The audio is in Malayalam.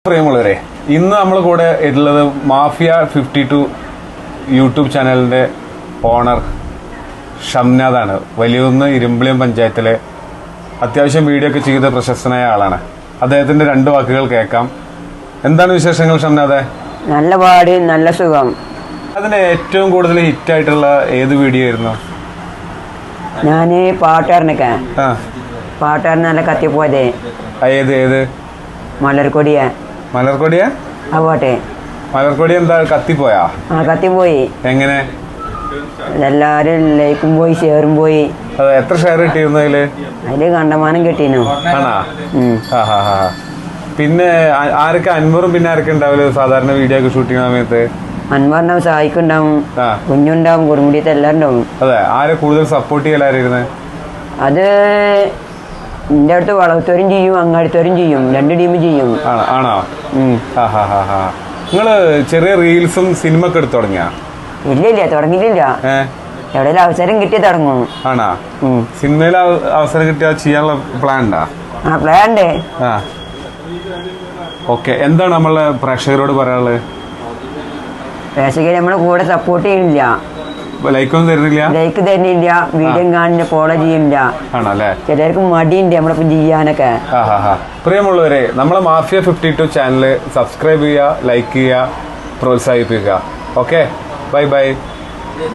പ്രിയമുള്ളവരെ, ഇന്ന് നമ്മൾ കൂടെ ഉള്ളത് മാഫിയ 52 യൂട്യൂബ് ചാനലിൻ്റെ ഓണർ ഷംനാദാണ്. വലിയൊന്ന് ഇരുമ്പിളിയം പഞ്ചായത്തിലെ അത്യാവശ്യം വീഡിയോ ഒക്കെ ചെയ്ത പ്രശസ്തനായ ആളാണ്. അദ്ദേഹത്തിൻ്റെ 2 വാക്കുകൾ കേൾക്കാം. എന്താണ് വിശേഷങ്ങൾ ഷംനാദെ? നല്ല പാട്, നല്ല സുഖം. അതിന് ഏറ്റവും കൂടുതൽ ഹിറ്റായിട്ടുള്ള ഏത് വീഡിയോ ആയിരുന്നു? ഞാൻ പാട്ടുകാരനൊക്കെ നല്ല കത്തിപ്പോയത്. ഏത് മലർക്കൊടിയ ആ പാട്ട്. മലർക്കൊടി എന്താ കത്തിപ്പോയാ? കത്തിപ്പോയി. എങ്ങനെ? എല്ലാരും ലൈക്കും പോയി, ഷെയറും പോയി. അതെ, എത്ര ഷെയർ കിട്ടിയിരുന്നു അതില്? കണ്ടമാനം കിട്ടീനു. ആണാ? പിന്നെ ആരൊക്കെ അൻവറും പിന്നെ ആരൊക്കെ ഉണ്ടാവില്ല സാധാരണ വീഡിയോ ഒക്കെ ഷൂട്ട് ചെയ്യുന്ന സമയത്ത്? അൻവറിനാവും, സായിക്കുണ്ടാവും, കുഞ്ഞുണ്ടാവും, കുടുംബിയത്തെ എല്ലാം ഉണ്ടാവും. അതെ, ആരെ കൂടുതൽ സപ്പോർട്ട് ചെയ്യലായിരുന്നത്? അത് എന്റെ അടുത്ത് വളർത്തവരും ചെയ്യും, അങ്ങടുത്തവരും ചെയ്യും, 2 ടീമും ചെയ്യും. ആണോ? നിങ്ങള് ചെറിയ റീൽസും സിനിമ ഒക്കെ എടുത്തു തുടങ്ങിയ? ഇല്ല, തുടങ്ങിയിട്ടില്ല. എവിടെയെങ്കിലും അവസരം കിട്ടി തുടങ്ങും. ആണോ? സിനിമയിൽ അവസരം കിട്ടിയാൽ ചെയ്യാനുള്ള പ്ലാൻ ഉണ്ടോ? പ്ലാൻ ഉണ്ട്. ഓക്കെ, എന്താണ് നമ്മളെ പ്രേക്ഷകരോട് പറയാനുള്ളത്? പ്രേക്ഷകർ നമ്മളെ കൂടെ സപ്പോർട്ട് ചെയ്യുന്നില്ല, ലൈക്ക് തരുന്നില്ല, വീഡിയോ കാണുന്നില്ല, ഫോളോ ചെയ്യുന്നില്ല. ആണല്ലേ? ചിലർക്ക് മടിയുണ്ട് നമ്മളിപ്പം ചെയ്യാനൊക്കെ. പ്രിയമുള്ളവരെ, നമ്മളെ മാഫിയ 52 ചാനൽ സബ്സ്ക്രൈബ് ചെയ്യുക, ലൈക്ക് ചെയ്യുക, പ്രോത്സാഹിപ്പിക്കുക. Okay, by.